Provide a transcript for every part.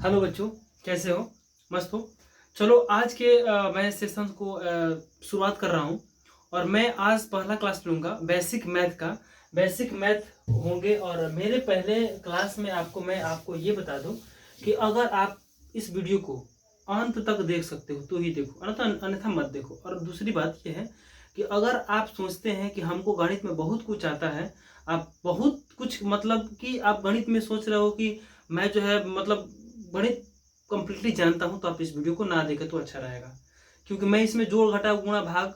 Hello बच्चों, कैसे हो? मस्त हो? चलो आज के मैं सेशन को शुरुआत कर रहा हूँ और मैं आज पहला क्लास लूँगा बेसिक मैथ का। बेसिक मैथ होंगे और मेरे पहले क्लास में मैं आपको ये बता दूँ कि अगर आप इस वीडियो को अंत तक देख सकते हो तो ही देखो, अन्यथा मत देखो। और दूसरी बात यह है कि अगर आप सोचते हैं कि हमको गणित में बहुत कुछ आता है, आप बहुत कुछ मतलब कि आप गणित में सोच रहे हो कि मैं जो है मतलब गणित कंप्लीटली जानता हूं, तो आप इस वीडियो को ना देखें तो अच्छा रहेगा। क्योंकि मैं इसमें जोड़ घटाव गुणा भाग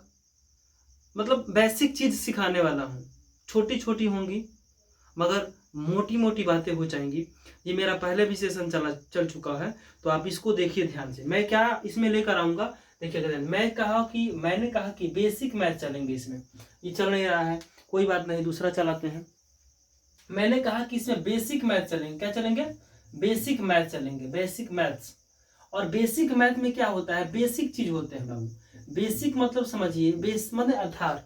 मतलब बेसिक चीज सिखाने वाला हूं। छोटी छोटी होंगी मगर मोटी मोटी बातें हो जाएंगी। ये मेरा पहले भी सेशन चल चुका है, तो आप इसको देखिए ध्यान से। मैं क्या इसमें लेकर आऊंगा, देखिए। मैंने कहा कि बेसिक मैथ चलेंगे इसमें। ये चल नहीं रहा है, कोई बात नहीं, दूसरा चलाते हैं। मैंने कहा कि इसमें बेसिक मैथ चलेंगे। क्या चलेंगे? बेसिक मैथ चलेंगे, बेसिक मैथ्स। और बेसिक मैथ में क्या होता है? बेसिक चीज होते हैं बाबू। बेसिक मतलब समझिए, बेस मतलब आधार।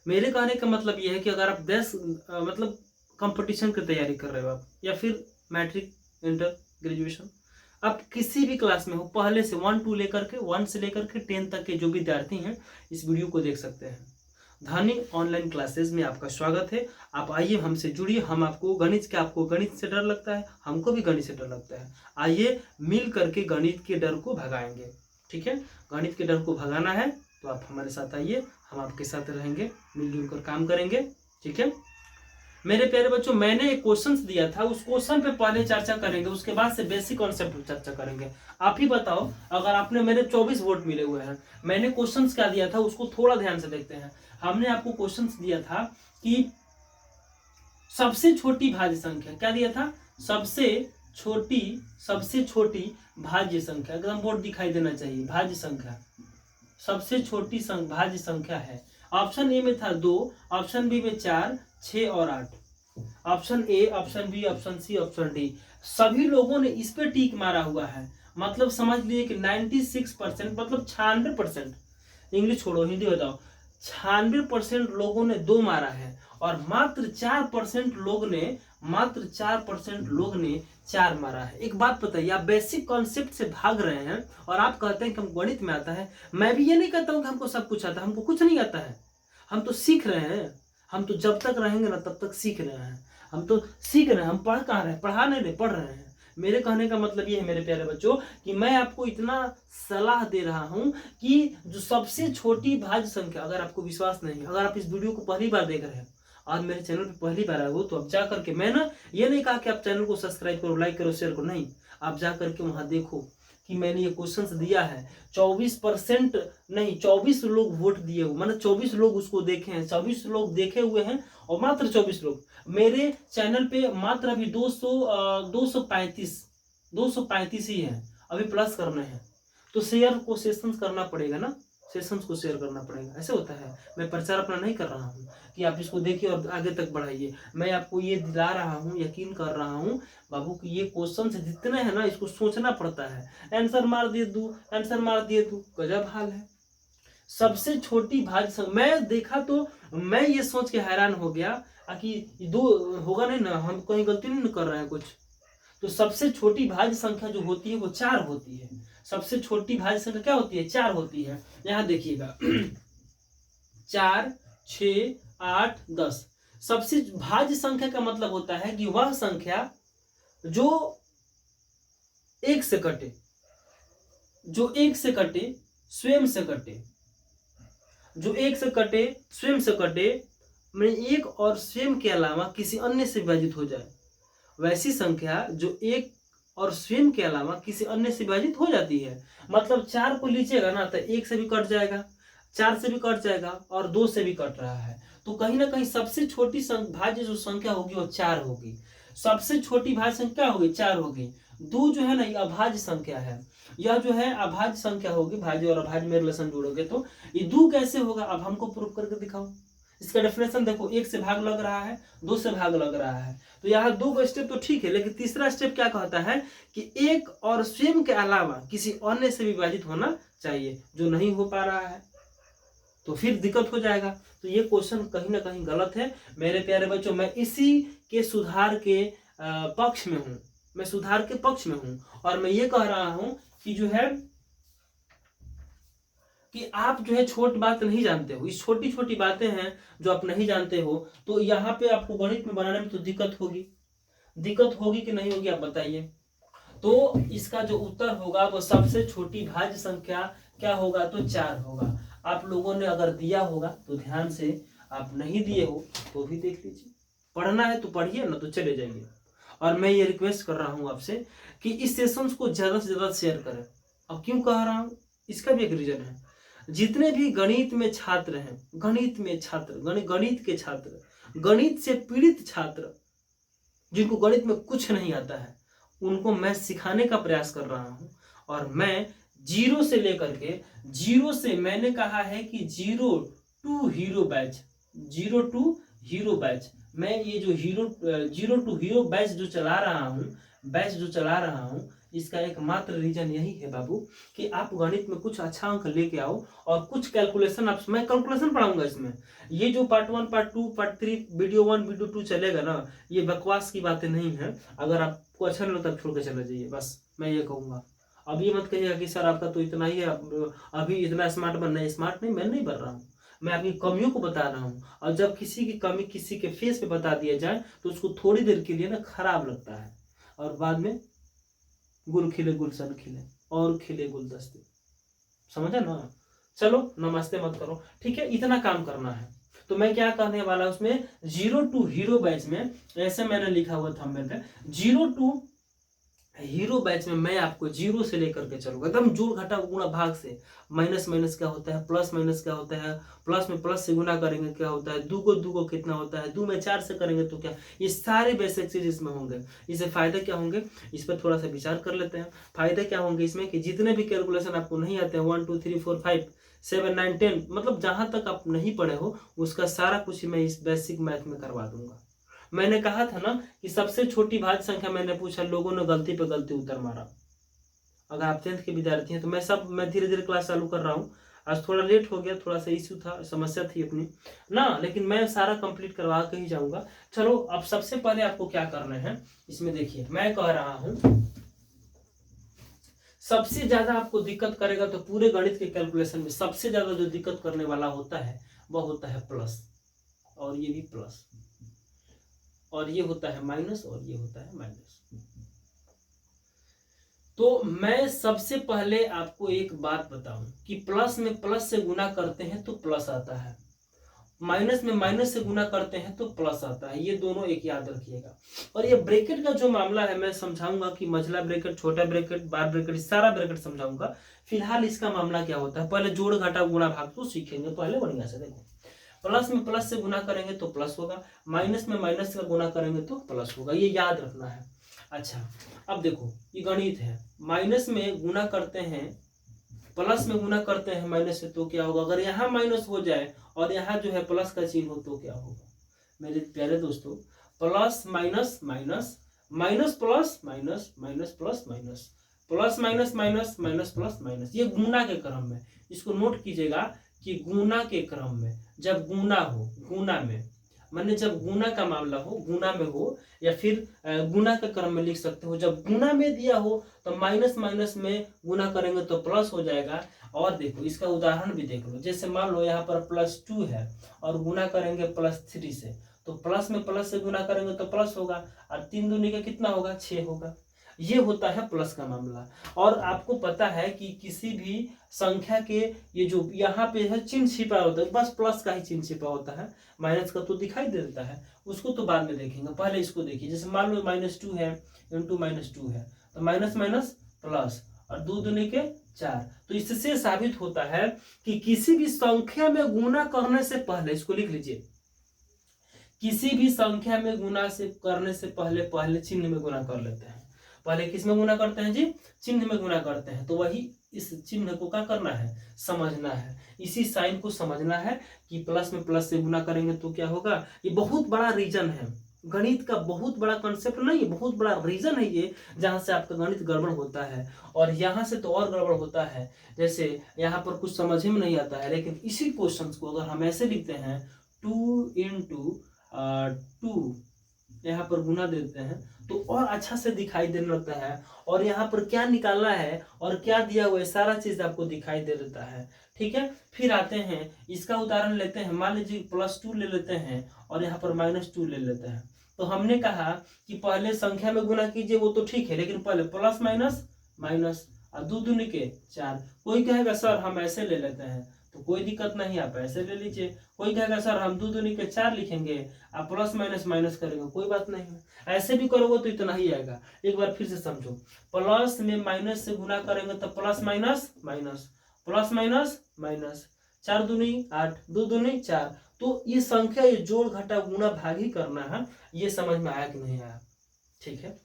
मेरे कहने का मतलब यह है कि अगर आप 10 मतलब कंपटीशन की तैयारी कर रहे हो आप, या फिर मैट्रिक, इंटर, ग्रेजुएशन, आप किसी भी क्लास में हो, पहले से 1 से लेकर के 10 तक के जो विद्यार्थी हैं इस वीडियो को देख सकते हैं। धानी ऑनलाइन क्लासेस में आपका स्वागत है। आप आइए, हमसे जुड़िए। हम आपको गणित से डर लगता है, हमको भी गणित से डर लगता है। आइए मिल करके गणित के डर को भगाएंगे। ठीक है? गणित के डर को भगाना है तो आप हमारे साथ आइए, हम आपके साथ रहेंगे, मिलजुल कर काम करेंगे। ठीक है मेरे प्यारे बच्चों, मैंने एक क्वेश्चन दिया था, उस क्वेश्चन पे पहले चर्चा करेंगे, उसके बाद से बेसिक कॉन्सेप्ट पर चर्चा करेंगे। आप ही बताओ, अगर आपने मेरे 24 वोट मिले हुए हैं, मैंने क्वेश्चन क्या दिया था उसको थोड़ा ध्यान से देखते हैं। हमने आपको क्वेश्चन दिया था कि सबसे छोटी भाज्य संख्या, क्या दिया था? सबसे छोटी भाज्य संख्या, एकदम बोर्ड दिखाई देना चाहिए। भाज्य संख्या, सबसे छोटी भाज्य संख्या है। ऑप्शन ए में था 2, ऑप्शन बी में 4, 6 और 8। Option A, option B, option C, option D. सभी लोगों ने इस पे टिक मारा हुआ है। मतलब समझ लीजिए कि 96% मतलब 96%, इंग्लिश छोड़ो हिंदी बताओ, 96% लोगों ने 2 मारा है और मात्र 4% लोग ने 4 मारा है। एक बात बताइए, आप बेसिक कॉन्सेप्ट से भाग रहे हैं और आप कहते हैं कि हमको गणित में आता है। मैं भी ये नहीं कहता हूं कि हमको सब कुछ आता है, हमको कुछ नहीं आता है। हम तो सीख रहे हैं। हम तो जब तक रहेंगे ना तब तक सीख रहे हैं। हम तो सीख रहे हैं, हम पढ़ कहाँ रहे हैं? पढ़ा नहीं रहे, पढ़ रहे हैं। मेरे कहने का मतलब ये है मेरे प्यारे बच्चों कि मैं आपको इतना सलाह दे रहा हूं कि जो सबसे छोटी भाज्य संख्या, अगर आपको विश्वास नहीं है, अगर आप इस वीडियो को पहली बार देख रहे हैं, आज मेरे चैनल पे पहली बार आए हो, तो आप जा करके, मैं ना ये नहीं कहा कि आप चैनल को सब्सक्राइब करो, लाइक करो, शेयर करो, नहीं। आप जा करके वहां देखो कि मैंने ये क्वेश्चंस दिया है। 24% नहीं, 24 लोग वोट दिए हुए, मतलब 24 लोग उसको देखे हैं, 24 लोग देखे हुए हैं और मात्र 24 लोग मेरे चैनल पे। मात्र अभी 235 ही है, अभी प्लस करना है। तो शेयर को सेशंस करना पड़ेगा ना, सेशंस को शेयर करना पड़ेगा। ऐसे होता है। मैं प्रचार अपना नहीं कर रहा हूँ कि आप इसको देखिए और आगे तक बढ़ाइए। मैं आपको ये दिला रहा हूँ, यकीन कर रहा हूँ बाबू कि ये क्वेश्चन जितने हैं ना, इसको सोचना पड़ता है। आंसर मार दिए तू, आंसर मार दिए तू, गजब हाल है। सबसे छोटी भाज्य संख्या मैं देखा तो मैं ये सोच के हैरान हो गया कि 2 होगा नहीं ना, हम कहीं गलती नहीं कर रहे हैं कुछ। तो सबसे छोटी भाज्य संख्या जो होती है वो 4 होती है। सबसे छोटी भाज्य संख्या क्या होती है? 4 होती है। यहां देखिएगा 4, 6, 8, 10। सबसे भाज्य संख्या का मतलब होता है कि वह संख्या जो 1 से कटे, जो 1 से कटे, स्वयं से कटे, जो 1 से कटे, स्वयं से कटे, मैं 1 और स्वयं के अलावा किसी अन्य से विभाजित हो जाए। वैसी संख्या जो 1 और स्वयं के अलावा किसी अन्य से विभाजित हो जाती है। मतलब 4 को लीजिएगा ना तो 1 से भी कट जाएगा, 4 से भी कट जाएगा और 2 से भी कट रहा है। तो कहीं ना कहीं सबसे छोटी भाज्य जो संख्या होगी वो 4 होगी। सबसे छोटी भाज्य संख्या होगी 4 होगी। 2 जो है ना, ये अभाज्य संख्या है। यह जो है अभाज्य संख्या होगी। भाज्य और अभाज्य में रिलेशन जोड़ोगे तो ये 2 कैसे होगा? अब हमको प्रूव करके दिखाओ। इसका डेफिनेशन देखो, 1 से भाग लग रहा है, 2 से भाग लग रहा है। तो यहाँ 2 स्टेप तो ठीक है, लेकिन तीसरा स्टेप क्या कहता है कि 1 और स्वयं के अलावा किसी अन्य से विभाजित होना चाहिए, जो नहीं हो पा रहा है। तो फिर दिक्कत हो जाएगा। तो ये क्वेश्चन कहीं ना कहीं गलत है मेरे प्यारे बच्चों। मैं इसी के सुधार के पक्ष में हूँ। मैं सुधार के पक्ष में हूं और मैं ये कह रहा हूं कि जो है कि आप जो है छोट बात नहीं जानते हो, इस छोटी छोटी बातें हैं जो आप नहीं जानते हो, तो यहाँ पे आपको गणित में बनाने में तो दिक्कत होगी। दिक्कत होगी कि नहीं होगी आप बताइए। तो इसका जो उत्तर होगा वो सबसे छोटी भाज्य संख्या क्या होगा, तो 4 होगा। आप लोगों ने अगर दिया होगा तो ध्यान से, आप नहीं दिए हो तो भी देख लीजिए। पढ़ना है तो पढ़िए, ना तो चले जाइए। और मैं ये रिक्वेस्ट कर रहा हूँ आपसे कि इस सेशंस को ज़्यादा से ज़्यादा शेयर करें। अब क्यों कह रहा हूँ, इसका भी एक रीज़न है। जितने भी गणित में छात्र हैं, गणित में छात्र, गणित के छात्र, गणित से पीड़ित छात्र, जिनको गणित में कुछ नहीं आता है, उनको मैं सिखाने का प्रयास कर रहा हूं। और मैं जीरो से लेकर के, जीरो से मैंने कहा है कि 0 to hero batch, 0 to hero batch, मैं ये जो 0 to हीरो बैच जो चला रहा हूं, इसका एकमात्र रीजन यही है बाबू कि आप गणित में कुछ अच्छा अंक लेके आओ और कुछ कैलकुलेशन आप, मैं कैलकुलेशन पढ़ाऊंगा इसमें। ये जो part 1, part 2, part 3, video 1, video 2 चलेगा ना, ये बकवास की बातें नहीं है। अगर आपको अच्छा नहीं लगता तब छोड़ के चले जाइए, बस मैं ये कहूँगा। अब ये मत कहिएगा कि सर आपका तो इतना ही है, अभी इतना स्मार्ट बनना है। स्मार्ट नहीं, मैं नहीं बन रहा हूँ, मैं आपकी कमियों को बता रहा हूँ। और जब किसी की कमी किसी के फेस पे बता दिया जाए तो उसको थोड़ी देर के लिए ना खराब लगता है, और बाद में गुल खिले गुलशन खिले और खिले गुलदस्ते, समझा ना। चलो नमस्ते मत करो, ठीक है, इतना काम करना है। तो मैं क्या करने वाला उसमें, 0 to हीरो बैच में, ऐसे मैंने लिखा हुआ थंबनेल पे, 0 to हीरो बैच में मैं आपको 0 से लेकर के चलूंगा, एकदम जोड़ घटा गुणा भाग से। माइनस माइनस क्या होता है, प्लस माइनस क्या होता है, प्लस में प्लस से गुना करेंगे क्या होता है, दो को कितना होता है, 2 में 4 से करेंगे तो क्या, ये सारे बेसिक चीज इसमें होंगे। इससे फायदे क्या होंगे, इस पर थोड़ा सा विचार कर लेते हैं। फायदे क्या होंगे इसमें कि जितने भी कैलकुलेशन आपको नहीं आते हैं, 1 2 3 4 5 7 9 10, मतलब जहां तक आप नहीं पढ़े हो उसका सारा कुछ मैं इस बेसिक मैथ में करवा दूंगा। मैंने कहा था ना कि सबसे छोटी भाज्य संख्या मैंने पूछा, लोगों ने गलती पे गलती उत्तर मारा। अगर आप 10th के विद्यार्थी हैं तो मैं धीरे धीरे क्लास चालू कर रहा हूँ। आज थोड़ा लेट हो गया, थोड़ा सा इश्यू था, समस्या थी अपनी ना, लेकिन मैं सारा कंप्लीट करवा के ही जाऊंगा। चलो अब सबसे पहले आपको क्या करना है इसमें देखिए, मैं कह रहा हूं सबसे ज्यादा आपको दिक्कत करेगा तो पूरे गणित के कैलकुलेशन में सबसे ज्यादा जो दिक्कत करने वाला होता है वह होता है प्लस, और ये भी प्लस, और ये होता है माइनस, और ये होता है माइनस। तो मैं सबसे पहले आपको एक बात बताऊं कि प्लस में प्लस से गुना करते हैं तो प्लस आता है, माइनस में माइनस से गुना करते हैं तो प्लस आता है, ये दोनों एक याद रखिएगा। और ये ब्रैकेट का जो मामला है मैं समझाऊंगा कि मझला ब्रैकेट, छोटा ब्रैकेट, बार ब्रैकेट, सारा ब्रैकेट समझाऊंगा। फिलहाल इसका मामला क्या होता है, पहले जोड़ घटा गुणा भाग तो सीखेंगे पहले बढ़िया से। देखो प्लस में प्लस से गुना करेंगे तो प्लस होगा, माइनस में माइनस से गुना करेंगे तो प्लस होगा, ये याद रखना है। अच्छा अब देखो ये गणित है, माइनस में गुना करते हैं, प्लस में गुना करते हैं माइनस से तो क्या होगा, अगर यहाँ माइनस हो जाए और यहाँ जो है प्लस का चिन्ह हो तो क्या होगा मेरे प्यारे दोस्तों, plus minus minus, minus plus minus, minus plus minus, plus minus minus, minus plus minus, ये गुना के क्रम में। इसको नोट कीजिएगा कि गुना के क्रम में, जब गुना हो, गुना में माने जब गुना का मामला हो, गुना में हो, या फिर गुना के क्रम में लिख सकते हो। जब गुना में दिया हो तो माइनस माइनस में गुना करेंगे तो प्लस हो जाएगा। और देखो इसका उदाहरण भी देख लो, जैसे मान लो यहाँ पर +2 है और गुना करेंगे +3 से, तो प्लस में प्लस से गुना करेंगे तो प्लस होगा, और 3 दूनी का कितना होगा, 6 होगा। ये होता है प्लस का मामला। और आपको पता है कि किसी भी संख्या के ये जो यहाँ पे है चिन्ह छिपा होता है, बस प्लस का ही चिन्ह छिपा होता है, माइनस का तो दिखाई दे देता है, उसको तो बाद में देखेंगे, पहले इसको देखिए। जैसे मान लो -2 है, इंटू -2 है, तो माइनस माइनस प्लस, और 2 दूनी के 4। तो इससे साबित होता है कि किसी भी संख्या में गुना करने से पहले, इसको लिख लीजिए, किसी भी संख्या में गुना से करने से पहले चिन्ह में गुना कर लेते हैं। पहले किस में गुना करते हैं जी, चिन्ह में गुना करते हैं। तो वही इस चिन्ह को क्या करना है, समझना है, इसी साइन को समझना है कि प्लस में प्लस से गुना करेंगे तो क्या होगा। ये बहुत बड़ा रीजन है, गणित का बहुत बड़ा कंसेप्ट नहीं है, बहुत बड़ा रीजन है ये, जहां से आपका गणित गड़बड़ होता है। और यहाँ से तो और गड़बड़ होता है, जैसे यहाँ पर कुछ समझ में नहीं आता है, लेकिन इसी क्वेश्चन को अगर हम ऐसे लिखते हैं 2 × 2 यहाँ पर गुना देते हैं तो और अच्छा से दिखाई देने लगता है, और यहाँ पर क्या निकालना है और क्या दिया हुआ है सारा चीज आपको दिखाई दे देता है। ठीक है, फिर आते हैं इसका उदाहरण लेते हैं। मान लीजिए +2 ले लेते हैं और यहाँ पर -2 ले लेते हैं। तो हमने कहा कि पहले संख्या में गुना कीजिए, वो तो ठीक है, लेकिन पहले प्लस माइनस माइनस और 2 दूनी के 4। कोई कहेगा सर हम ऐसे ले लेते हैं, तो कोई दिक्कत नहीं, आप ऐसे ले लीजिए। कोई कहेगा सर हम 2 दूनी के 4 लिखेंगे, आप प्लस माइनस माइनस करेंगे, कोई बात नहीं है, ऐसे भी करोगे तो इतना ही आएगा। एक बार फिर से समझो, प्लस में माइनस से गुना करेंगे तो plus minus minus, plus minus minus, 4 दूनी 8, 2 दूनी 4। तो ये संख्या, ये जोड़ घटा गुणा भाग ही करना है। ये समझ में आया कि नहीं आया? ठीक है,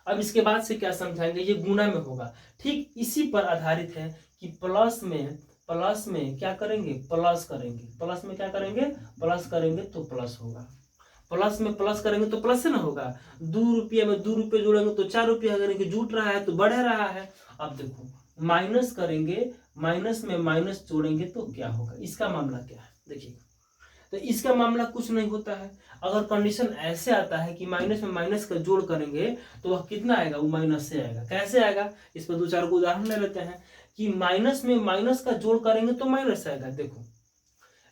अब इसके बाद से क्या समझाएंगे, ये गुणा में होगा। ठीक इसी पर आधारित है कि प्लस में क्या करेंगे, प्लस करेंगे। प्लस में क्या करेंगे, प्लस करेंगे तो प्लस होगा। प्लस में प्लस करेंगे तो प्लस से ना होगा। 2 रुपये में 2 रुपये जोड़ेंगे तो 4 रुपये करेंगे, जुट रहा है तो बढ़ रहा है। अब देखो माइनस करेंगे, माइनस में माइनस जोड़ेंगे तो क्या होगा, इसका मामला क्या है देखिए। तो इसका मामला कुछ नहीं होता है। अगर कंडीशन ऐसे आता है कि माइनस में माइनस का जोड़ करेंगे तो वह कितना आएगा, वो माइनस से आएगा। कैसे आएगा, इस पर 2-4 को उदाहरण ले लेते हैं कि माइनस में माइनस का जोड़ करेंगे तो माइनस आएगा। देखो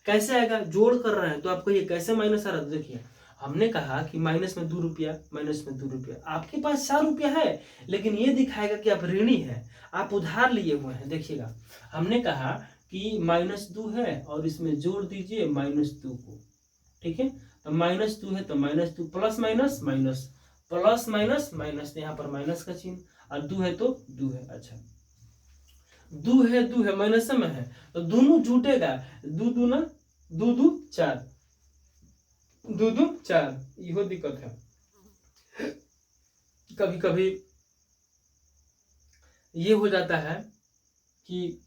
कैसे आएगा, जोड़ कर रहे हैं तो आप कहिए कैसे माइनस आ रहा है। देखिए हमने कहा कि माइनस में 2 रुपया, माइनस में 2 रुपया, आपके पास 4 रुपया है, लेकिन ये दिखाएगा कि आप ऋणी है, आप उधार लिए हुए हैं। देखिएगा हमने कहा कि -2 है और इसमें जोड़ दीजिए -2 को। ठीक है, तो -2 है तो -2, plus minus minus, plus minus minus, यहाँ पर माइनस का चिन्ह, और 2 है तो 2 है। अच्छा 2 है माइनस में है तो दोनों जुटेगा, 2 दूना 2 2 4, 2 2 4। यही दिक्कत है, कभी कभी ये हो जाता है कि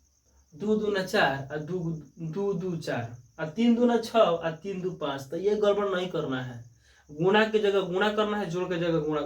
2 दूना 4 और 2 2 4 और 3 दूना 6 और 3 2 5। तो ये गड़बड़ नहीं करना है, गुणा की जगह गुणा करना है, जोड़ की जगह गुणा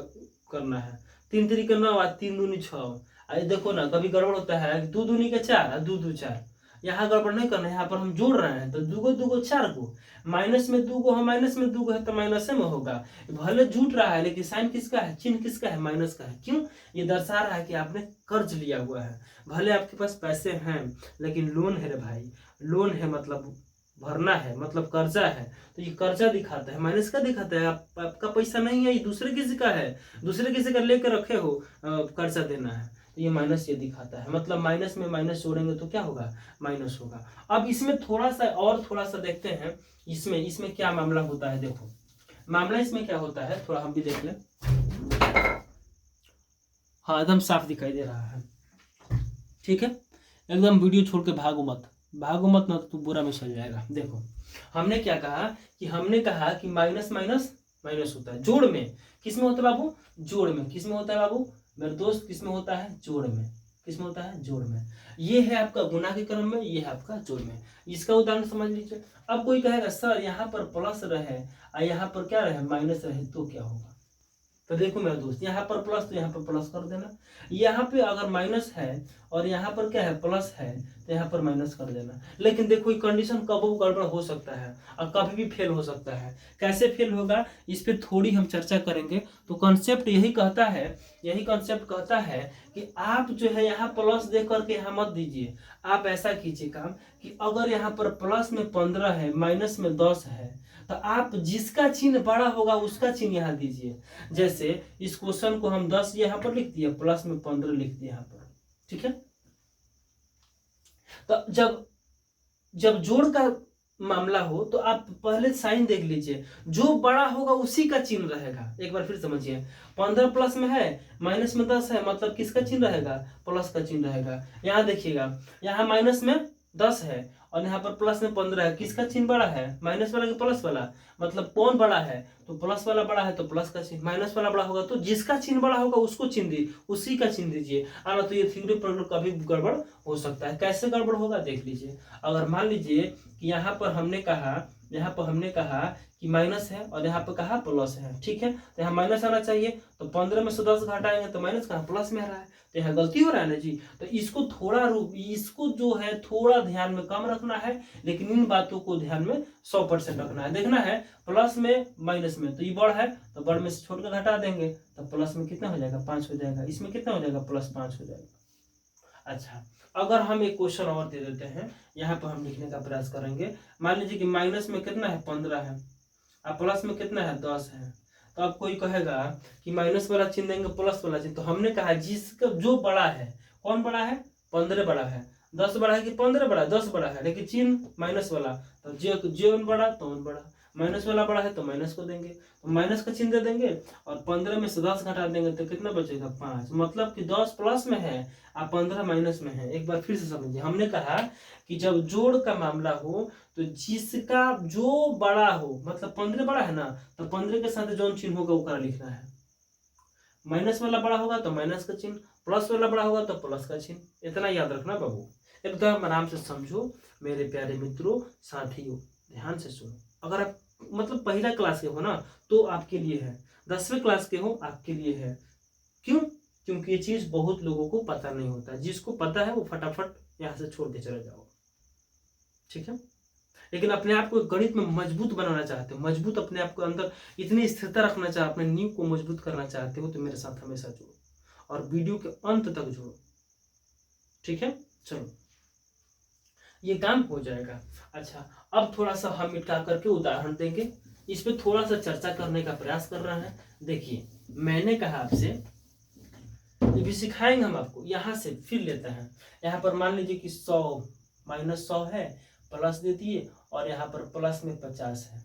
करना है। 3 3 9 और 3 दूनी 6। अरे देखो ना, कभी गड़बड़ होता है 2 दूनी के 4 और 2 2 4। यहाँ गड़बड़ नहीं करना है, यहाँ पर हम जोड़ रहे हैं तो 2 को 4 को, माइनस में 2 को है, माइनस में 2 को है तो माइनस में होगा। भले जुट रहा है लेकिन साइन किसका है, चिन्ह किसका है, माइनस का है। क्यों, ये दर्शा रहा है कि आपने कर्ज लिया हुआ है। भले आपके पास पैसे हैं लेकिन लोन है रे भाई, लोन है मतलब भरना है, मतलब कर्जा है। तो ये कर्जा दिखाता है, माइनस का दिखाता है। आपका पैसा नहीं है, ये दूसरे किसी का है, दूसरे किसी का लेकर रखे हो, कर्जा देना है, तो ये माइनस ये दिखाता है। मतलब माइनस में माइनस जोड़ेंगे तो क्या होगा, माइनस होगा। अब इसमें थोड़ा सा देखते हैं, इसमें क्या मामला होता है। देखो मामला इसमें क्या होता है, थोड़ा हम भी देख लें। हाँ एकदम साफ दिखाई दे रहा है। ठीक है, एकदम वीडियो छोड़ के भागो मत ना तो बुरा में चल जाएगा। देखो हमने क्या कहा कि माइनस माइनस माइनस होता है जोड़ में। किस में होता है बाबू, जोड़ में। किस में होता है बाबू मेरे दोस्त, किस में होता है, जोड़ में। किस में होता है, जोड़ में। ये है आपका गुना के क्रम में, ये है आपका जोड़ में। इसका उदाहरण समझ लीजिए। अब कोई कहेगा सर यहाँ पर प्लस रहे और यहाँ पर क्या रहे, माइनस रहे, तो क्या होगा। तो देखो मेरा दोस्त, यहाँ पर प्लस तो यहाँ पर प्लस कर देना। यहाँ पे अगर माइनस है और यहाँ पर क्या है, प्लस है, तो यहाँ पर माइनस कर देना। लेकिन देखो ये कंडीशन कब गड़बड़ हो सकता है और कभी भी फेल हो सकता है। कैसे फेल होगा, इस पर थोड़ी हम चर्चा करेंगे। तो कॉन्सेप्ट यही कहता है कि आप जो है यहाँ प्लस दे करके यहाँ मत दीजिए। आप ऐसा कीजिए काम कि अगर यहाँ पर प्लस में 15 है, माइनस में 10 है, तो आप जिसका चिन्ह बड़ा होगा उसका चिन्ह यहाँ दीजिए। जैसे इस क्वेश्चन को हम 10 यहाँ पर लिख दिए, प्लस में 15 लिख दिए यहाँ पर। ठीक है, तो जब जोड़ का मामला हो तो आप पहले साइन देख लीजिए, जो बड़ा होगा उसी का चिन्ह रहेगा। एक बार फिर समझिए, 15 प्लस में है, माइनस में 10 है, मतलब किसका चिन्ह रहेगा, प्लस का चिन्ह रहेगा। यहाँ देखिएगा, यहाँ माइनस में 10 है और यहाँ पर प्लस में 15 है, किसका चिन्ह बड़ा है, माइनस वाला कि प्लस वाला, मतलब कौन बड़ा है, तो प्लस वाला बड़ा है तो प्लस का चिन्ह, माइनस वाला बड़ा होगा तो जिसका चिन्ह बड़ा होगा उसको चिन्ह दी, उसी का चिन्ह दीजिए। आना तो ये थ्योरी पर कभी गड़बड़ हो सकता है। कैसे गड़बड़ होगा देख लीजिए। अगर मान लीजिए कि यहाँ पर हमने कहा यहाँ पर हमने कहा कि माइनस है और यहाँ पर कहा प्लस है, ठीक है। तो यहाँ माइनस आना चाहिए, तो 15 में से 10 घटाएंगे तो माइनस कहाँ प्लस में आ रहा है, तो यहाँ गलती हो रहा है ना जी। तो इसको जो है थोड़ा ध्यान में कम रखना है, लेकिन इन बातों को ध्यान में 100% रखना है। देखना है प्लस में माइनस में, तो ये बड़ है तो बड़ में से छोड़ कर घटा देंगे, तो प्लस में कितना हो जाएगा 5 हो जाएगा, इसमें कितना हो जाएगा +5 हो जाएगा। अच्छा, अगर हम एक क्वेश्चन और दे देते हैं, यहाँ पर हम लिखने का प्रयास करेंगे। मान लीजिए कि माइनस में कितना है 15 है और प्लस में कितना है 10 है। तो अब कोई कहेगा कि माइनस वाला चिन्ह देंगे प्लस वाला चिन्ह, तो हमने कहा जिसका जो बड़ा है, कौन बड़ा है 15 बड़ा है, 10 बड़ा है कि 15 बड़ा है, 10 बड़ा है, लेकिन चिन्ह माइनस वाला, तो जो बड़ा तो बड़ा, माइनस वाला बड़ा है तो माइनस को देंगे, तो माइनस का चिन्ह दे देंगे और 15 में से 10 घटा देंगे तो कितना बचेगा 5। मतलब कि 10 प्लस में है और 15 माइनस में है। एक बार फिर से समझिए, हमने कहा कि जब जोड़ का मामला हो तो जिसका जो बड़ा हो, मतलब 15 बड़ा है ना, तो 15 के साथ जो चिन्ह होगा वो लिखना है। माइनस वाला बड़ा होगा तो माइनस का चिन्ह, प्लस वाला बड़ा होगा तो प्लस का चिन्ह। इतना याद रखना बाबू, एकदम आराम से समझो मेरे प्यारे मित्रों साथियों, ध्यान से सुनो। अगर आप मतलब पहला क्लास के हो ना तो आपके लिए है, 10वीं क्लास के हो आपके लिए है। क्यों? क्योंकि ये चीज बहुत लोगों को पता नहीं होता, जिसको पता है वो फटाफट यहाँ से छोड़ के चले जाओ, ठीक है। लेकिन अपने आप को गणित में मजबूत बनाना चाहते हो, मजबूत अपने आप को अंदर इतनी स्थिरता रखना चाहते, अपने नींव को मजबूत करना चाहते हो, तो मेरे साथ हमेशा जुड़ो और वीडियो के अंत तक जुड़ो, ठीक है। चलो ये काम हो जाएगा। अच्छा, अब थोड़ा सा हम मिटा करके उदाहरण देंगे, इस पे थोड़ा सा चर्चा करने का प्रयास कर रहे हैं। देखिए मैंने कहा आपसे, ये भी सिखाएंगे हम आपको। यहाँ से फिर लेते हैं, यहाँ पर मान लीजिए कि 100 -100 है, प्लस दे दिए और यहाँ पर प्लस में 50 है।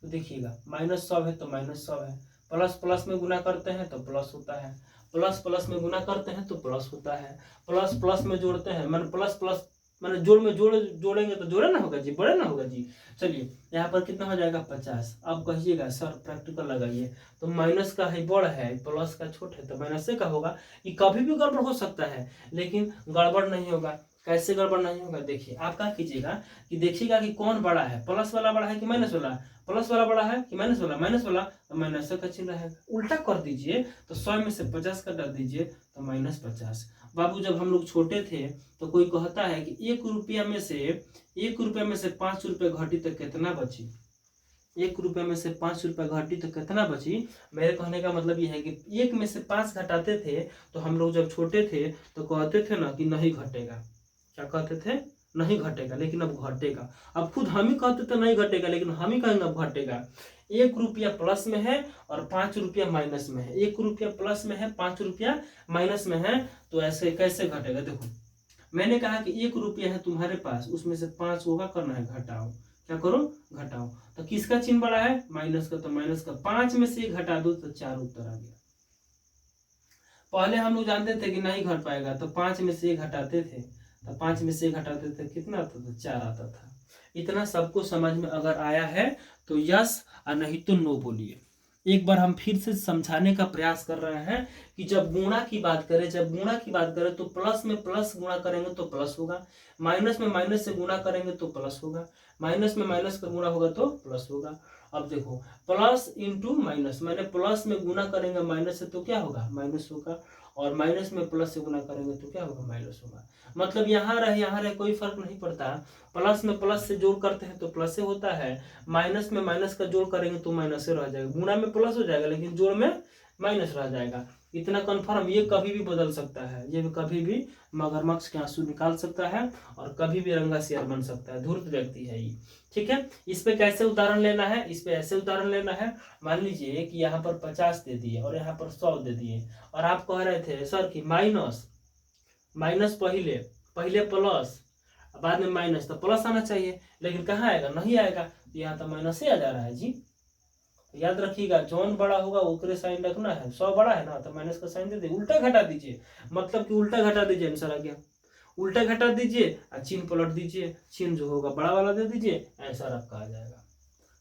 तो देखिएगा -100 है तो -100 है, प्लस प्लस में गुना करते हैं तो प्लस होता है, प्लस प्लस में गुना करते हैं तो प्लस होता है, प्लस प्लस में जोड़ते हैं, मान प्लस प्लस मैंने जोड़ में जोड़ेंगे तो जोड़े ना होगा जी, बड़े ना होगा जी। चलिए यहाँ पर कितना हो जाएगा 50। अब कहिएगा सर प्रैक्टिकल लगाइए, तो माइनस का है बड़ है, प्लस का छोट है, तो माइनस से का होगा। ये कभी भी गड़बड़ हो सकता है लेकिन गड़बड़ नहीं होगा। कैसे गड़बड़ नहीं होगा? देखिए आप क्या कीजिएगा कि देखिएगा कि कौन बड़ा है, प्लस वाला बड़ा है कि माइनस वाला, प्लस वाला बड़ा है कि माइनस वाला, माइनस वाला तो माइनस का चिन्ह रहेगा। उल्टा कर दीजिए तो 100 में से 50 कटा दीजिए तो -50। बाबू जब हम लोग छोटे थे तो कोई कहता है कि 1 रुपया में से 5 रुपये घटी तो कितना बची, 1 रुपये में से 5 रुपये घटी तो कितना बची। मेरे कहने का मतलब ये है कि 1 में से 5 घटाते थे तो हम लोग जब छोटे थे तो कहते थे ना कि नहीं घटेगा, क्या कहते थे, नहीं घटेगा, लेकिन अब घटेगा। अब खुद हम ही कहते थे नहीं घटेगा, लेकिन हम ही कहेंगे अब घटेगा। 1 रुपया प्लस में है और 5 रुपया माइनस में है, 1 रुपया प्लस में है 5 रुपया माइनस में है, तो ऐसे कैसे घटेगा। देखो मैंने कहा कि 1 रुपया है तुम्हारे पास, उसमें से 5 होगा करना है घटाओ, क्या करो घटाओ। तो किसका चिन्ह बड़ा है, माइनस का, तो माइनस का 5 में से 1 घटा दो तो 4 उत्तर आ गया। पहले हम लोग जानते थे कि नहीं घट पाएगा, तो 5 में से 1 घटाते थे, तो 5 में से 1 घटाते थे कितना आता था, 4 आता था। इतना सबको समझ में अगर आया है तो यस और नहीं तो नो बोलिए। एक बार हम फिर से समझाने का प्रयास कर रहे हैं कि जब गुणा की बात करें तो प्लस में प्लस गुणा करेंगे तो प्लस होगा, माइनस में माइनस से गुणा करेंगे तो प्लस होगा, माइनस में माइनस का गुणा होगा तो प्लस होगा। अब देखो प्लस इंटू माइनस, मैंने प्लस में गुणा करेंगे माइनस से तो क्या होगा, माइनस होगा, और माइनस में प्लस से गुना करेंगे तो क्या होगा, माइनस होगा। मतलब यहाँ रहे कोई फर्क नहीं पड़ता। प्लस में प्लस से जोड़ करते हैं तो प्लस से होता है, माइनस में माइनस का जोड़ करेंगे तो माइनस से रह जाएगा, गुणा में प्लस हो जाएगा लेकिन जोड़ में माइनस रह जाएगा। इतना कंफर्म, ये कभी भी बदल सकता है, ये कभी भी मगरमच्छ के आंसू निकाल सकता है और कभी भी रंगा शेर बन सकता है, धूर्त व्यक्ति है ये, ठीक है। इस पे कैसे उदाहरण लेना है, इस पे ऐसे उदाहरण लेना है। मान लीजिए कि यहाँ पर 50 दे दिए और यहाँ पर 100 दे दिए और आप कह रहे थे सर कि माइनस पहले प्लस बाद में माइनस, तो प्लस आना चाहिए, लेकिन कहाँ आएगा, नहीं आएगा, तो यहाँ तो माइनस ही आ जा रहा है जी। तो याद रखिएगा जौन बड़ा होगा उकरे साइन रखना है, 100 बड़ा है ना तो माइनस का साइन दे दे, उल्टा घटा दीजिए, मतलब कि उल्टा घटा दीजिए, आंसर आ गया। उल्टा घटा दीजिए और चिन्ह पलट दीजिए, चिन्ह जो होगा बड़ा वाला दे दीजिए, आंसर आपका आ जाएगा,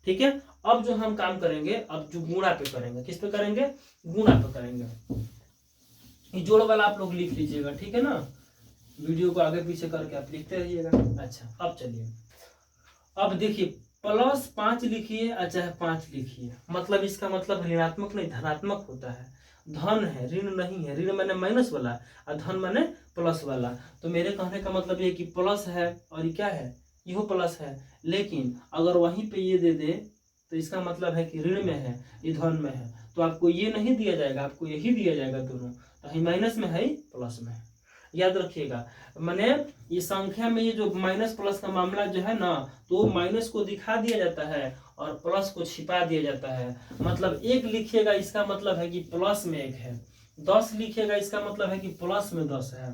ठीक है। अब जो हम काम करेंगे, अब जो गुणा पे करेंगे, किस पे करेंगे, गुणा पे करेंगे। जोड़ वाला आप लोग लिख लीजिएगा, ठीक है ना, वीडियो को आगे पीछे करके आप लिखते रहिएगा। अच्छा अब चलिए, अब देखिए +5 लिखिए और चाहे 5 लिखिए, मतलब इसका मतलब ऋणात्मक नहीं धनात्मक होता है। धन है, ऋण नहीं है। ऋण मैंने माइनस वाला और धन मैंने प्लस वाला। तो मेरे कहने का मतलब ये कि प्लस है और ये क्या है, यो प्लस है। लेकिन अगर वहीं पे ये दे दे तो इसका मतलब है कि ऋण में है, ये धन में है। तो आपको ये नहीं दिया जाएगा, आपको यही दिया जाएगा दोनों। तो ही माइनस में है, प्लस में है। याद रखिएगा, मैंने ये संख्या में ये जो माइनस प्लस का मामला जो है ना, तो माइनस को दिखा दिया जाता है और प्लस को छिपा दिया जाता है। मतलब 1 लिखिएगा इसका मतलब है कि प्लस में 1 है, 10 लिखिएगा इसका मतलब है कि प्लस में 10 है।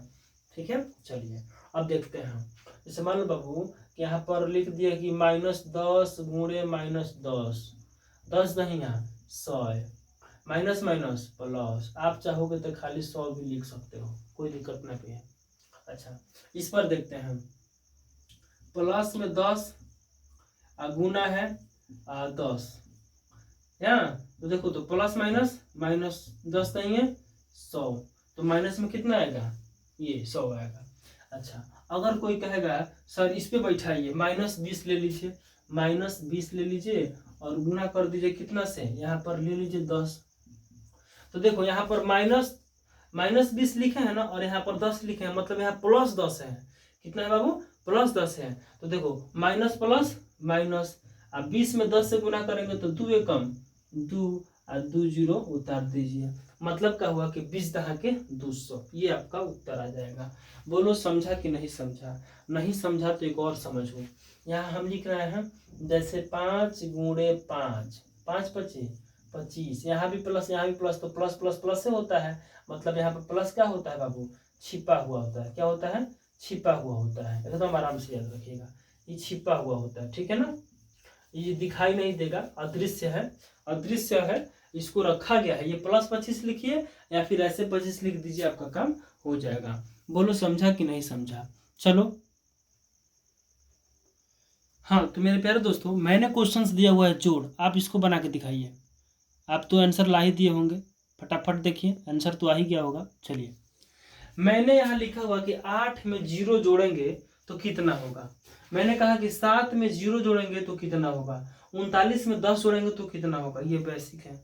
ठीक है, चलिए अब देखते हैं। जैसे मान लो बाबू कि यहाँ पर लिख दिया कि -10 गुणे -10, 10 नहीं यहाँ 100 है, माइनस माइनस प्लस। आप चाहोगे तो खाली 100 भी लिख सकते हो, कोई दिक्कत नहीं है। अच्छा, इस पर देखते हैं। प्लस में 10 गुना है 10, यहाँ तो देखो तो प्लस माइनस माइनस 10 नहीं है 100, तो माइनस में कितना आएगा, ये 100 आएगा। अच्छा, अगर कोई कहेगा सर इस पे बैठाइए, -20 ले लीजिए, -20 ले लीजिए और गुना कर दीजिए कितना से, यहाँ पर ले लीजिए 10। तो देखो यहाँ पर -20 लिखे हैं ना और यहाँ पर 10 लिखे हैं, मतलब यहाँ +10 है। कितना है बाबू, +10 है। तो देखो माइनस प्लस माइनस, अब 20 में 10 से गुना करेंगे तो 2 एकम 2 और 2 जीरो उतार दीजिए। मतलब क्या हुआ कि 20 दहा के 200, ये आपका उत्तर आ जाएगा। बोलो समझा कि नहीं समझा? नहीं समझा तो एक और समझो। यहाँ हम लिख रहे हैं जैसे 5 गुणे 5, 5 25 25, यहाँ भी प्लस यहाँ भी प्लस, तो प्लस प्लस प्लस से होता है। मतलब यहाँ पर प्लस क्या होता है बाबू, छिपा हुआ होता है। क्या होता है, छिपा हुआ होता है। एकदम आराम से याद रखिएगा, ये छिपा हुआ होता है। ठीक है ना, ये दिखाई नहीं देगा, अदृश्य है, अदृश्य है, इसको रखा गया है। ये +25 लिखिए या फिर ऐसे 25 लिख दीजिए, आपका काम हो जाएगा। बोलो समझा कि नहीं समझा? चलो हाँ, तो मेरे प्यारे दोस्तों, मैंने क्वेश्चंस दिया हुआ है जोड़, आप इसको बना के दिखाइए। आप तो आंसर ला ही दिए होंगे, फटाफट देखिए आंसर तो आ ही गया होगा। चलिए, मैंने यहाँ लिखा हुआ कि 8 में 0 जोड़ेंगे तो कितना होगा। मैंने कहा कि 7 में 0 जोड़ेंगे तो कितना होगा, 39 में 10 जोड़ेंगे तो कितना होगा। ये बेसिक है।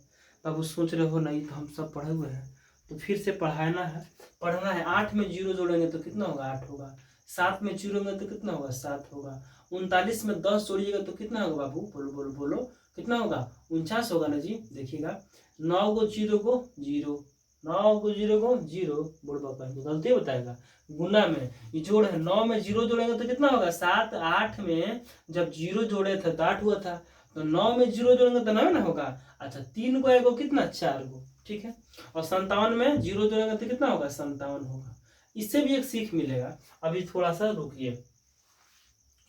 बाबू सोच रहे हो नहीं तो हम सब पढ़े हुए हैं, तो फिर से पढ़ना है। 8 में 0 जोड़ेंगे तो कितना होगा, 8 होगा। 7 में 0 जोड़ेंगे तो कितना होगा, 7 होगा। 39 में 10 जोड़िएगा तो कितना होगा बाबू, बोलो बोलो बोलो, कितना होगा, 49 होगा ना जी। देखिएगा 9 को 0 को 0, 9 को 0 को 0, बुढ़वा कहेंगे गलती बताएगा। गुना में ये जोड़ है, 9 में 0 जोड़ेंगे तो कितना होगा, 7। 8 में जब 0 जोड़े थे तो 8 हुआ था, तो 9 में 0 जोड़ेंगे तो 9 ना होगा। अच्छा, 3 को आएगा कितना, 4 को। ठीक है, और 57 में 0 जोड़ेंगे तो कितना होगा, 57 होगा। इससे भी एक सीख मिलेगा। अभी थोड़ा सा रुकिए,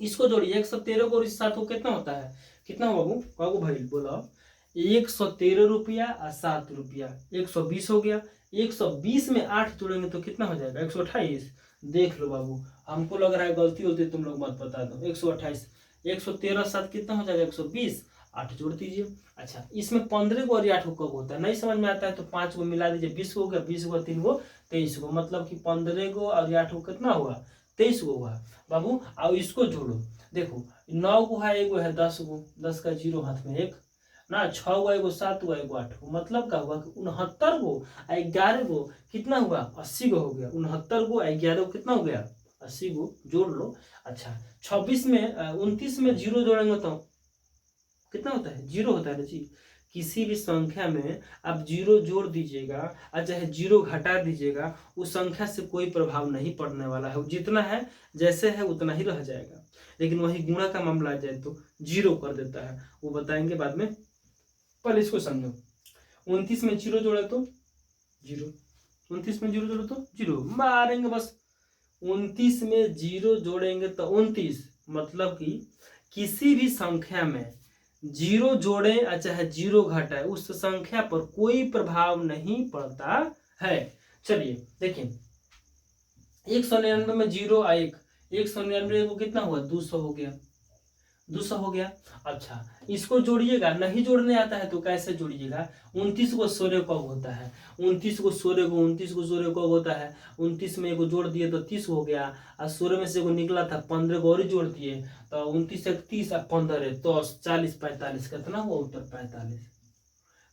इसको जोड़िए। 113 को इस 7 को कितना होता है, कितना हो बाबू, बाबू भाई बोलो। 113 रुपया और 7 रुपया, 120 हो गया। 120 में 8 जोड़ेंगे तो कितना हो जाएगा, 128। देख लो बाबू, हमको लग रहा है गलती होती है, तुम लोग मत बता दो। 128, 113 7 कितना हो जाएगा, 120, 8 जोड़ दीजिए। अच्छा, इसमें 15 को और 8 को कब होता है, नहीं समझ में आता है तो 5 को मिला दीजिए, 20 हो गया, 20 को 3 को 23 को, मतलब कि 15 को और 8 को कितना हुआ, 23 को हुआ बाबू। अब इसको जोड़ो, देखो 9 को है, 1 को है 10 को, 10 का 0 हाथ में 1 ना, 6 को 1 को 7 को 1 को 8 को, मतलब क्या हुआ कि 69 को 11 को कितना हुआ, 80 को हो गया। 69 को 11 को कितना हो गया, 80 को, जोड़ लो। अच्छा, 26 में 29 में 0 जोड़ेंगे तो कितना होता है, 0 होता है ना जी। किसी भी संख्या में आप 0 जोड़ दीजिएगा और चाहे 0 घटा दीजिएगा, उस संख्या से कोई प्रभाव नहीं पड़ने वाला है। जितना है जैसे है उतना ही रह जाएगा। लेकिन वही गुणा का मामला आ जाए तो 0 कर देता है, वो बताएंगे बाद में, पहले इसको समझो। 29 में 0 जोड़े तो 0, 29 में 0 जोड़े तो 0 मारेंगे बस। 29 में 0 जोड़ेंगे तो 29, मतलब कि किसी भी संख्या में 0 जोड़े चाहे 0 घटाए, उस संख्या पर कोई प्रभाव नहीं पड़ता है। चलिए देखिए, 199 में 0 1, 199 को कितना हुआ, 200 हो गया। 200 हो गया। अच्छा, इसको जोड़िएगा, नहीं जोड़ने आता है तो कैसे जोड़िएगा? 29 को 16 कब होता है? 29 को 16 को 29 को 16 कब होता है? 29 में एगो जोड़ दिए तो 30 हो गया, और 16 में से एगो निकला था 15 को और जोड़ दिए तो 29 एक 30 और 15 तो 40 45, कितना हुआ उत्तर? 45।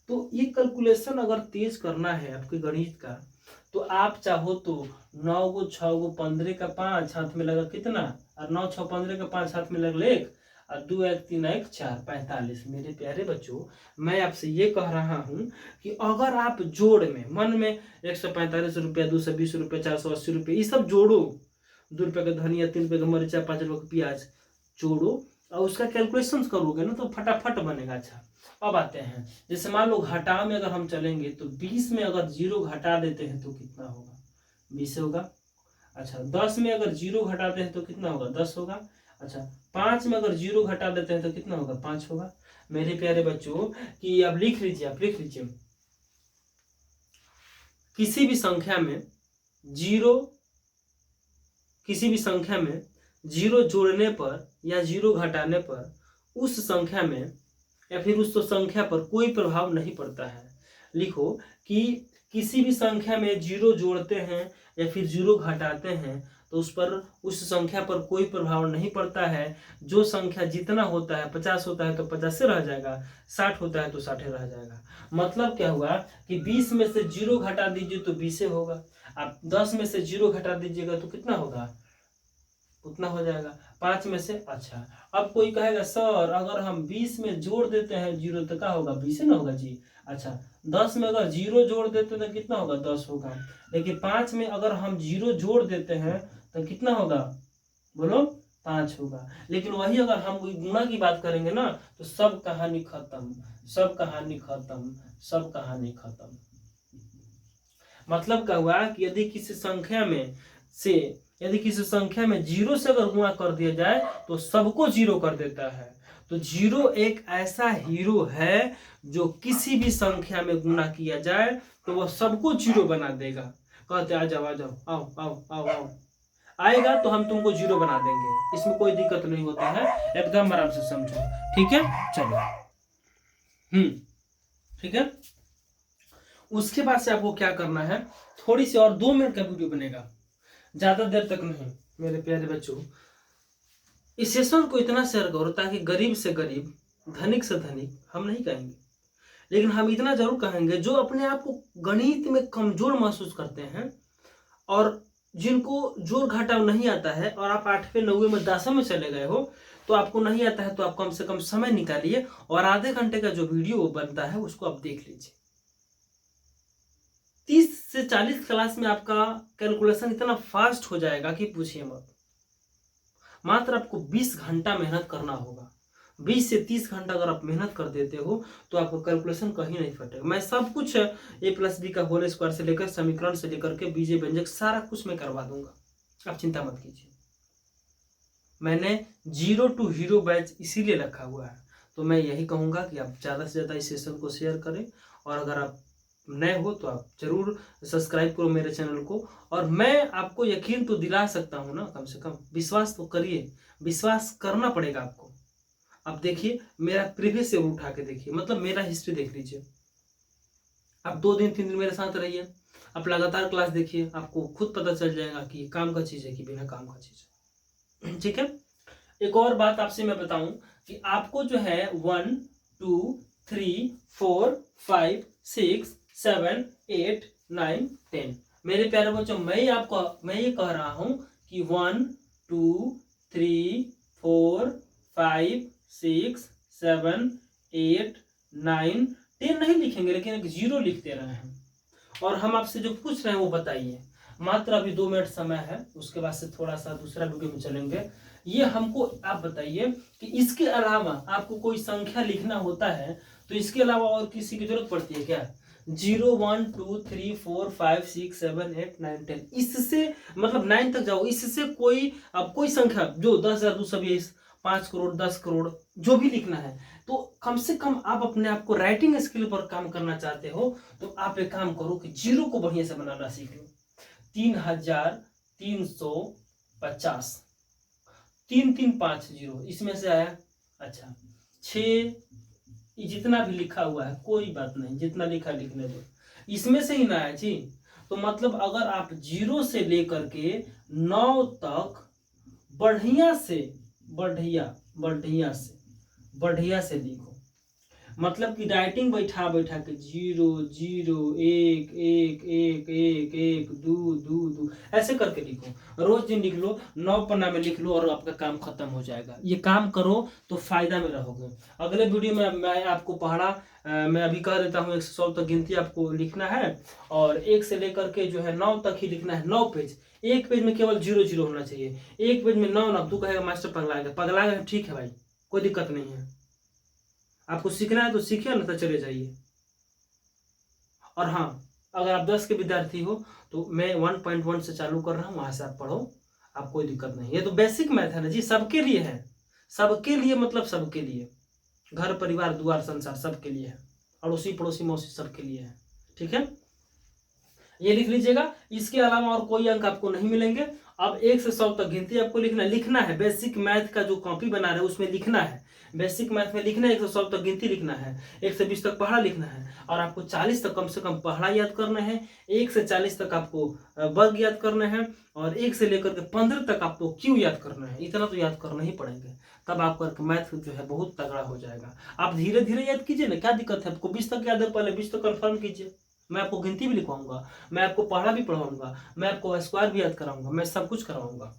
तो ये कैलकुलेशन अगर तेज करना है आपके गणित का, तो आप चाहो तो 9 को 6 को 15 का 5 हाथ में लगा कितना, और 9 6 15 का 5 हाथ में लगा 1 और 2 1 3 1 4 45। मेरे प्यारे बच्चों, मैं आपसे ये कह रहा हूँ कि अगर आप जोड़ में मन में 145 रुपया, 220 रुपया, 480 रुपये, ये सब जोड़ो, 2 रुपये का धनिया, 3 रुपये का मिर्चा, 5 रुपये का प्याज जोड़ो और उसका कैलकुलेशन करोगे ना तो फटाफट बनेगा। अच्छा, अब आते हैं, जैसे मान लो घटाव में अगर हम चलेंगे तो 20 में अगर 0 घटा देते हैं तो कितना होगा? 20 होगा। अच्छा, 10 में अगर 0 घटाते हैं तो कितना होगा? 10 होगा। अच्छा, 5 में अगर 0 घटा देते हैं तो कितना होगा? 5 होगा। मेरे प्यारे बच्चों, कि अब लिख लीजिए, आप लिख लीजिए, किसी भी संख्या में 0 जोड़ने पर या 0 घटाने पर उस संख्या में या फिर उस संख्या पर कोई प्रभाव नहीं पड़ता है। लिखो कि किसी भी संख्या में 0 जोड़ते हैं या फिर 0 घटाते हैं तो उस संख्या पर कोई प्रभाव नहीं पड़ता है। जो संख्या जितना होता है, 50 होता है तो 50 से रह जाएगा, 60 होता है तो 60 रह जाएगा। मतलब क्या हुआ कि 20 में से 0 घटा दीजिए तो 20 होगा। आप 10 में से 0 घटा दीजिएगा तो कितना होगा? उतना हो जाएगा। 5 में से, अच्छा, अब कोई कहेगा सर अगर हम 20 में जोड़ देते हैं 0 तो क्या होगा? 20 ना होगा जी। अच्छा, 10 में अगर 0 जोड़ देते हैं तो कितना होगा? 10 होगा। लेकिन 5 में अगर हम 0 जोड़ देते हैं तो कितना होगा? बोलो, 5 होगा। लेकिन वही अगर हम गुणा की बात करेंगे ना तो सब कहानी खत्म, सब कहानी खत्म, सब कहानी खत्म। मतलब क्या हुआ कि यदि किसी संख्या में 0 से अगर गुणा कर दिया जाए तो सबको 0 कर देता है। तो 0 एक ऐसा हीरो है जो किसी भी संख्या में गुणा किया जाए तो वह सबको 0 बना देगा। कहते आ जाओ आ जाओ, आओ आओ आओ आओ, आएगा तो हम तुमको 0 बना देंगे, इसमें कोई दिक्कत नहीं होता है, एकदम आराम से समझो। ठीक है, चलो। ठीक है। उसके बाद से आपको क्या करना है, थोड़ी सी और 2 मिनट का वीडियो बनेगा, ज्यादा देर तक नहीं। मेरे प्यारे बच्चों, इस सेशन को इतना शेयर करो ताकि गरीब से गरीब, धनिक से धनिक, हम नहीं कहेंगे लेकिन हम इतना जरूर कहेंगे, जो अपने आप को गणित में कमजोर महसूस करते हैं और जिनको जोड़ घटाव नहीं आता है, और आप 8वें 9वें में 10वें में चले गए हो तो आपको नहीं आता है, तो आप कम से कम समय निकालिए और आधे घंटे का जो वीडियो बनता है उसको आप देख लीजिए। 30 से 40 क्लास में आपका कैलकुलेशन इतना फास्ट हो जाएगा कि पूछिए मत। मात्र आपको 20 घंटा मेहनत करना होगा। 20 से 30 घंटा अगर आप मेहनत कर देते हो तो आपका कैलकुलेशन कहीं नहीं फटेगा। मैं सब कुछ a+b का होल स्क्वायर से लेकर समीकरण से लेकर के बीजे व्यंजक सारा कुछ मैं करवा दूंगा, आप चिंता मत कीजिए। मैंने 0 to हीरो बैच इसीलिए रखा हुआ है। तो मैं यही कहूँगा कि आप ज़्यादा से ज़्यादा इस सेशन को शेयर करें, और अगर आप नए हो तो आप जरूर सब्सक्राइब करो मेरे चैनल को। और मैं आपको यकीन तो दिला सकता हूँ ना, कम से कम विश्वास तो करिए, विश्वास करना पड़ेगा आपको। आप देखिए, मेरा प्रीवियस ईयर उठा के देखिए, मतलब मेरा हिस्ट्री देख लीजिए। आप 2 दिन 3 दिन मेरे साथ रहिए, आप लगातार क्लास देखिए, आपको खुद पता चल जाएगा कि काम का चीज़ है कि बिना काम का चीज़ है। ठीक है। एक और बात आपसे मैं बताऊं कि आपको जो है 1 2 3 4 5 6 7 8 9 10, मेरे प्यारे बच्चों, मैं ये कह रहा हूं कि 1 2 3 4 5 6 7 8 9 10 नहीं लिखेंगे, लेकिन एक 0 लिख दे रहे हैं। और हम आपसे जो पूछ रहे हैं वो बताइए। मात्र अभी 2 मिनट समय है, उसके बाद से थोड़ा सा दूसरा वीडियो में चलेंगे। ये हमको आप बताइए कि इसके अलावा आपको कोई संख्या लिखना होता है तो इसके अलावा और किसी की जरूरत पड़ती है क्या? 0 1 2 3 4 5 6 7 8 9 10, इससे मतलब 9 तक जाओ, इससे कोई अब कोई संख्या जो 10,220, 5 करोड़, 10 करोड़, जो भी लिखना है, तो कम से कम आप अपने आप को राइटिंग स्किल पर काम करना चाहते हो तो आप एक काम करो कि 0 को बढ़िया से बनाना सीख लो। 3,350, 3 3 5 0, इसमें से आया अच्छा 6, जितना भी लिखा हुआ है कोई बात नहीं, जितना लिखा लिखने दो, इसमें से ही ना है जी। तो मतलब अगर आप 0 से लेकर के 9 तक बढ़िया से बढ़िया से लिखो, मतलब कि राइटिंग बैठा बैठा के 0 0 1 1 1 1 1 2 2 2 ऐसे करके लिखो। रोज दिन लिख लो, 9 पन्ना में लिख लो और आपका काम खत्म हो जाएगा। ये काम करो तो फायदा में रहोगे। अगले वीडियो में मैं आपको पढ़ा, मैं अभी कह देता हूँ 1 से 100 तक गिनती आपको लिखना है और 1 से लेकर के जो है 9 तक ही लिखना है। 9 पेज, एक पेज में केवल 0 0 होना चाहिए। एक पेज में 9 तू कहेगा मास्टर पगला, ठीक है भाई, कोई दिक्कत नहीं है। आपको सीखना है तो सीखिए, ना तो चले जाइए। और हाँ, अगर आप 10 के विद्यार्थी हो तो मैं 1.1 से चालू कर रहा हूँ, वहां से आप पढ़ो, आप कोई दिक्कत नहीं। ये तो बेसिक मैथ है ना जी, सबके लिए है, सबके लिए, मतलब सबके लिए, घर परिवार द्वार संसार सबके लिए है, अड़ोसी पड़ोसी मौसी सबके लिए है। ठीक है, ये लिख लीजिएगा। इसके अलावा और कोई अंक आपको नहीं मिलेंगे। अब 1 से 100 तक गिनती आपको लिखना है। बेसिक मैथ का जो कॉपी बना रहे हैं उसमें लिखना है, बेसिक मैथ में लिखना है। 1 से 100 तक गिनती लिखना है, 1 से 20 तक पढ़ा लिखना है, और आपको 40 तक कम से कम पढ़ा याद करना है। 1 से 40 तक आपको वर्ग याद करना है, और 1 से लेकर के 15 तक आपको क्यों याद करना है। इतना तो याद करना ही पड़ेंगे, तब आपका मैथ जो है बहुत तगड़ा हो जाएगा। आप धीरे धीरे याद कीजिए ना, क्या दिक्कत है आपको। 20 तक याद है, पहले 20 तक कन्फर्म कीजिए। मैं आपको गिनती भी लिखवाऊंगा, मैं आपको पढ़ा भी पढ़वाऊंगा, मैं आपको स्क्वायर भी याद कराऊंगा, मैं सब कुछ करवाऊंगा।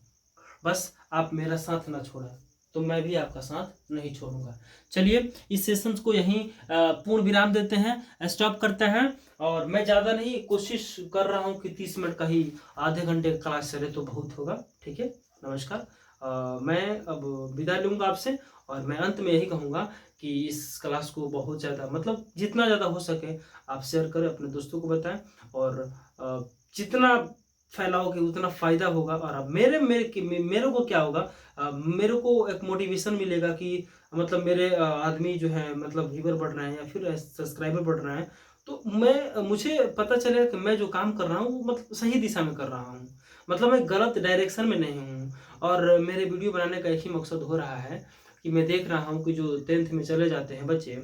बस आप मेरा साथ ना छोड़ा तो मैं भी आपका साथ नहीं छोड़ूंगा। चलिए, इस सेशन को यहीं पूर्ण विराम देते हैं, स्टॉप करते हैं। और मैं ज़्यादा नहीं कोशिश कर रहा हूँ कि 30 मिनट का ही, आधे घंटे का क्लास चले तो बहुत होगा। ठीक है, नमस्कार। मैं अब विदा लूँगा आपसे, और मैं अंत में यही कहूँगा कि इस क्लास को बहुत ज़्यादा, मतलब जितना ज़्यादा हो सके आप शेयर करें, अपने दोस्तों को बताएं, और जितना फैलाओगे उतना फायदा होगा। और अब मेरे को क्या होगा, मेरे को एक मोटिवेशन मिलेगा कि मतलब मेरे आदमी जो है, मतलब व्यूअर बढ़ रहे हैं या फिर सब्सक्राइबर बढ़ रहे हैं, तो मुझे पता चलेगा कि मैं जो काम कर रहा हूँ वो मतलब सही दिशा में कर रहा हूँ, मतलब मैं गलत डायरेक्शन में नहीं हूँ। और मेरे वीडियो बनाने का एक ही मकसद हो रहा है कि मैं देख रहा हूँ कि जो 10th में चले जाते हैं बच्चे,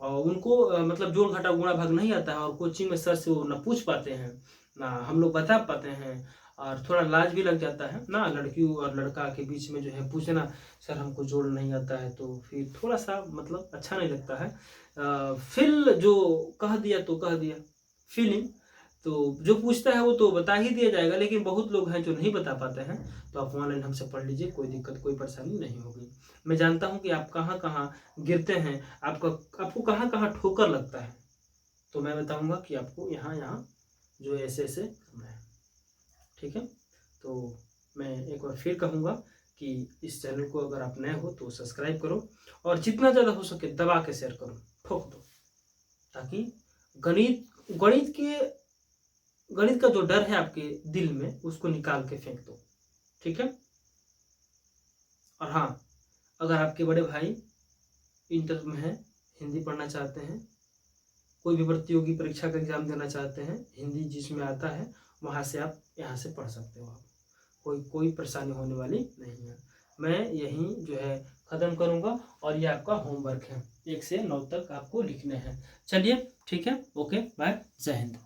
और उनको मतलब जोड़ घटा गुणा भाग नहीं आता है, और कोचिंग में सर से वो ना पूछ पाते हैं ना हम लोग बता पाते हैं, और थोड़ा लाज भी लग जाता है ना लड़की और लड़का के बीच में जो है पूछना, सर हमको जोड़ नहीं आता है, तो फिर थोड़ा सा मतलब अच्छा नहीं लगता है। फिल जो कह दिया तो कह दिया, फीलिंग तो जो पूछता है वो तो बता ही दिया जाएगा, लेकिन बहुत लोग हैं जो नहीं बता पाते हैं। तो आप ऑनलाइन हमसे पढ़ लीजिए, कोई दिक्कत कोई परेशानी नहीं होगी। मैं जानता हूँ कि आप कहाँ कहाँ गिरते हैं, आपको कहाँ कहाँ ठोकर लगता है, तो मैं बताऊँगा कि आपको यहाँ यहाँ जो ऐसे ऐसे करना है। ठीक है, तो मैं एक बार फिर कहूँगा कि इस चैनल को अगर आप नए हो तो सब्सक्राइब करो, और जितना ज़्यादा हो सके दबा के शेयर करो, ठोक दो, ताकि गणित गणित के गणित का जो डर है आपके दिल में उसको निकाल के फेंक दो। ठीक है, और हाँ, अगर आपके बड़े भाई इंटर में हैं, हिंदी पढ़ना चाहते हैं, कोई भी प्रतियोगी परीक्षा का एग्जाम देना चाहते हैं, हिंदी जिसमें आता है वहाँ से आप यहाँ से पढ़ सकते हो। आप कोई परेशानी होने वाली नहीं है। मैं यहीं जो है ख़त्म करूँगा, और ये आपका होमवर्क है, 1 से 9 तक आपको लिखने हैं। चलिए ठीक है, ओके बाय, जय हिंद।